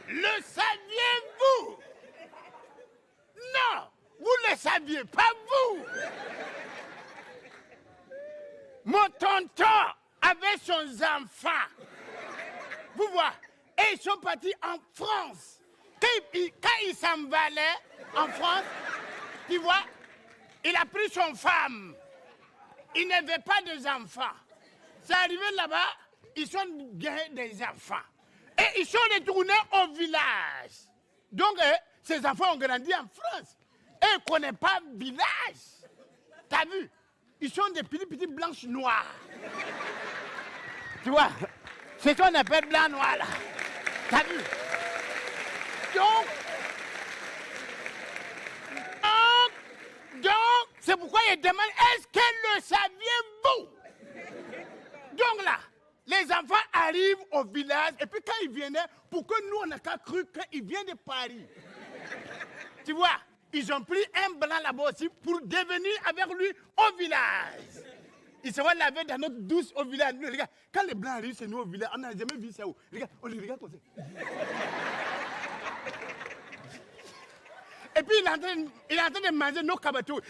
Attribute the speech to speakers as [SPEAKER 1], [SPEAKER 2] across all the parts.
[SPEAKER 1] Le saviez-vous? Non, vous ne le saviez pas, vous. Mon tonton avait son enfant. Vous voyez, et ils sont partis en France. Quand ils s'en allaient en France, tu vois, il a pris son femme. Il n'avait pas d'enfants. C'est arrivé là-bas, ils sont gagnés des enfants. Et ils sont retournés au village. Donc, ces enfants ont grandi en France. Et ils ne connaissent pas le village. T'as vu? Ils sont des petites blanches noires. Tu vois? C'est ce qu'on appelle blanc noir là. T'as vu? Donc, c'est pourquoi il demande, est-ce que le saviez-vous? Donc là, les enfants arrivent au village, et puis quand ils venaient, pour que nous, on n'a qu'à cru qu'ils viennent de Paris. Tu vois, ils ont pris un blanc là-bas aussi pour devenir avec lui au village. Ils se voient laver dans notre douce au village. Nous, regarde, quand les blancs arrivent chez nous au village, on n'a jamais vu ça. Regarde, on les regarde comme ça. Et puis il est en train de manger nos cabatos.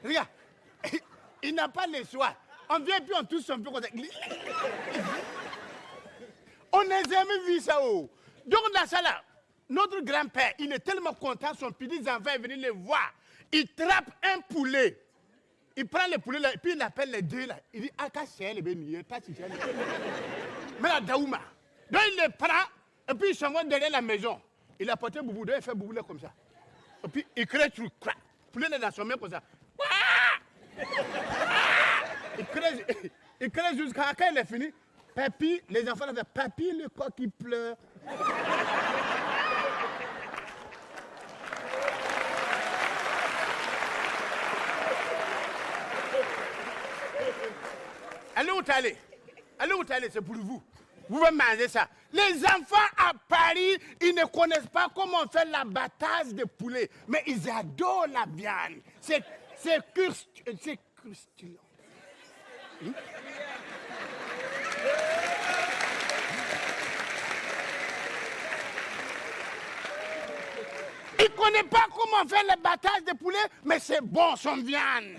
[SPEAKER 1] Regarde, il n'a pas le choix. On vient puis on touche un peu comme ça. On n'a jamais vu ça. Donc dans ça là, notre grand-père, il est tellement content, son petit enfant est venu le voir. Il trappe un poulet. Il prend le poulet là, et puis il appelle les deux là. Il dit, ah, c'est le béni, pas si c'est. Mais la daouma. Donc il le prend, et puis il s'en va derrière la maison. Il a porté boubou, il fait boubou là comme ça. Et puis il crée tout, crac. Poulet là dans son main comme ça. Il crée jusqu'à quand il est fini. Papy, les enfants là, papy, le coq qui pleure. Allez où t'allez? Allez où t'allez, c'est pour vous. Vous pouvez manger ça. Les enfants à Paris, ils ne connaissent pas comment on fait l'abattage de poulet. Mais ils adorent la viande. C'est croustillant. Ils ne connaissent pas comment on fait l'abattage de poulet, mais c'est bon, son viande.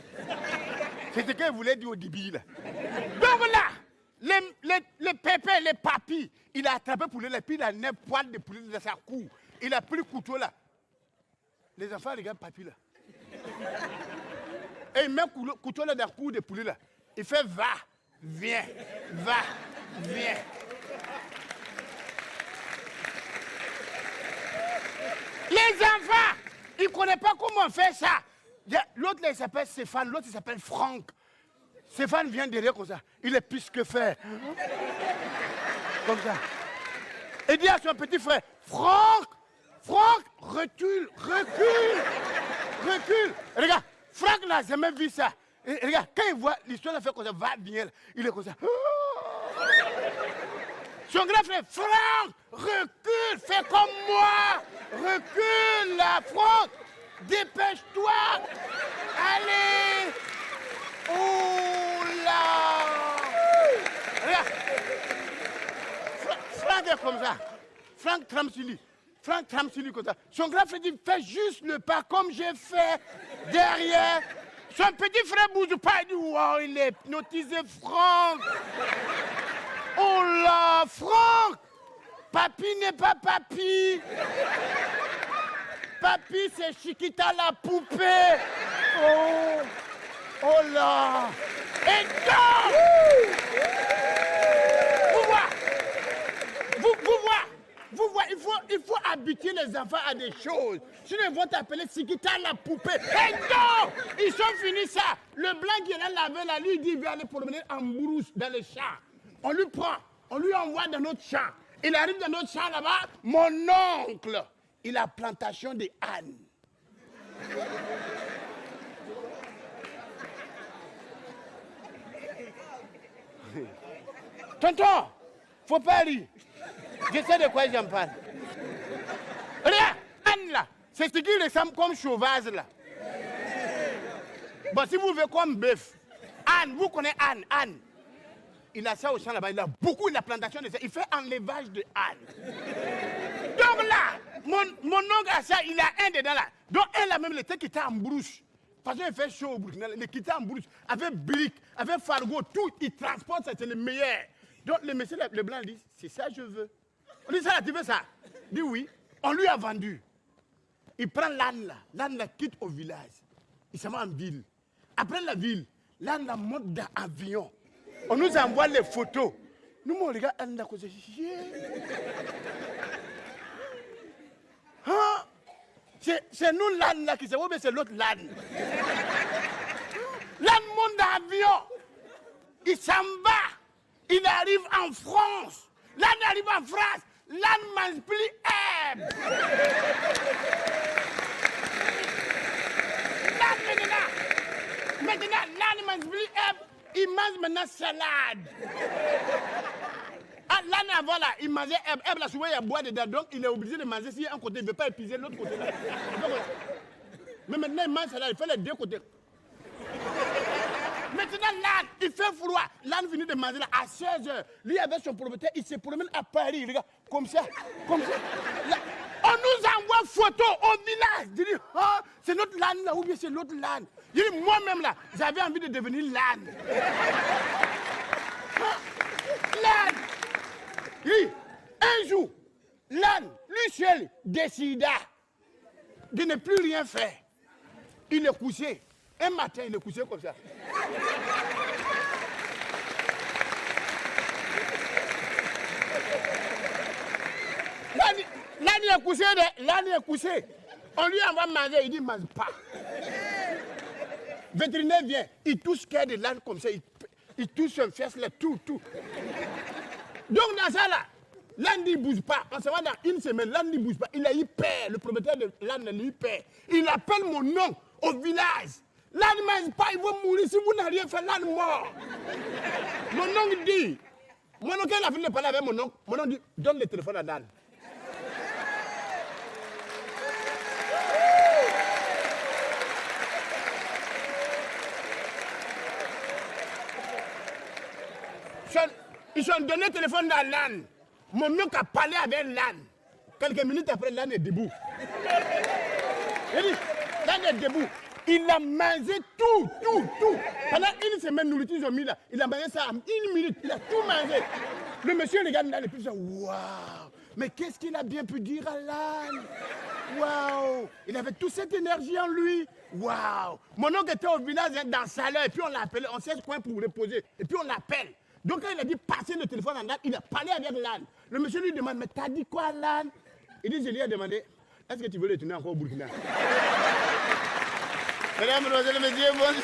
[SPEAKER 1] C'est ce qu'il voulait dire au début, là. Donc là, le pépé, le papy, il a attrapé le poulet, là, puis il a un poil de poulet dans sa cou. Il a pris le couteau, là. Les enfants regardent papy, là. Et il met le couteau, là, dans le cou de poulet, là. Il fait va, viens, va, viens. Les enfants, ils ne connaissent pas comment on fait ça. L'autre, il s'appelle Stéphane, l'autre, il s'appelle Franck. Stéphane vient derrière comme ça. Il est plus que faire. Comme ça. Il dit à son petit frère, Franck, recule. Regarde, Franck n'a jamais vu ça. Et regarde, quand il voit l'histoire, il fait comme ça, va, viens. Il est comme ça. Son grand frère, Franck, recule, fais comme moi. Recule, là, Franck. Dépêche-toi. Allez. Oh là. Regarde. Franck est comme ça. Franck Tramsili comme ça. Son grand frère dit, fais juste le pas comme j'ai fait derrière. Son petit frère bouge pas. Il dit, wow, il est hypnotisé, Franck. Oh là, Franck. Papy n'est pas papy. Papy, c'est Chiquita la poupée. Oh là. Et donc, vous voyez, il faut habituer les enfants à des choses. Sinon, ils vont t'appeler Chiquita la poupée. Et donc, ils sont finis ça. Le blanc qui est là, lavé, là, lui, il dit, il va aller promener en brousse dans le champ. On lui prend, on lui envoie dans notre champ. Il arrive dans notre champ là-bas, mon oncle, il a plantation de ânes. Tonton, faut pas rire. Je sais de quoi j'en parle. Regarde, âne là, c'est ce qui ressemble comme sauvage là. Bon, si vous voulez comme bœuf, âne, vous connaissez âne. il a ça au champ là-bas, il a beaucoup, la plantation de ça. Il fait enlevage de âne. Donc là, mon oncle a ça, il a un dedans là. Donc un là même, il était quitté en brousse. Parce qu'il fait chaud au Burkina, il est quitté en brousse. Avec briques, avec fargo, tout, il transporte ça, c'est le meilleur. Donc le monsieur, le blanc dit, c'est ça que je veux. On dit ça, tu veux ça? Il dit oui. On lui a vendu. Il prend l'âne là quitte au village. Il s'en va en ville. Après la ville, l'âne la monte dans l'avion. On nous envoie les photos. Nous, on regarde l'âne là, hein? C'est nous l'âne là qui s'est mais c'est l'autre l'âne. L'âne monte dans l'avion. Il s'en va. Il arrive en France. L'âne arrive en France. L'âne mange plus herbe. Maintenant, l'âne mange plus herbe. Il mange maintenant salade. Ah, l'âne avant là, il mangeait herbe. Herbe là, souvent il y a bois dedans. Donc il est obligé de manger. Si un côté, il ne veut pas épuiser l'autre côté. Là. Mais maintenant, il mange salade. Il fait les deux côtés. Maintenant, l'âne, il fait froid. L'âne finit de manger là à 16h. Lui, avec son propriétaire, il se promène à Paris. Regarde, comme ça. Là, on nous envoie photo au village. Je dis, oh, c'est notre l'âne là, ou bien c'est l'autre l'âne. Je dis, moi-même là, j'avais envie de devenir l'âne. L'âne. Oui, un jour, l'âne, lui seul, décida de ne plus rien faire. Il est couché. Un matin, il est couché comme ça. L'âne est couché, l'âne est couché. On lui envoie manger, il dit, mange pas. Vétérinaire vient, il touche cœur de l'âne comme ça, il touche son fesse là, tout. Donc dans ça là, l'âne ne bouge pas. On se voit dans une semaine, l'âne ne bouge pas. Il a eu peur, le propriétaire de l'âne a eu peur. Il appelle mon nom au village. L'âne ne mange pas, il va mourir. Si vous n'avez rien fait, l'âne mort. Mon oncle dit, mon oncle a fini de parler avec mon oncle dit, donne le téléphone à l'âne. Ils ont donné le téléphone à l'âne. Mon oncle a parlé avec l'âne. Quelques minutes après, l'âne est debout. L'âne est debout. Il a mangé tout. Pendant une semaine, nourriture, ils ont mis là. Il a mangé ça en une minute. Il a tout mangé. Le monsieur regarde l'âne et puis il dit, waouh, mais qu'est-ce qu'il a bien pu dire à l'âne? Waouh, il avait toute cette énergie en lui. Waouh. Mon oncle était au village dans Saleur et puis on l'a appelé. On sait ce coin pour reposer. Et puis on l'appelle. Donc quand il a dit passer le téléphone à l'âne, il a parlé avec l'âne. Le monsieur lui demande, mais t'as dit quoi l'âne? Il dit, je lui ai demandé, est-ce que tu veux retourner encore au Burkina? Mesdames, Mesdemoiselles, Messieurs, bonjour.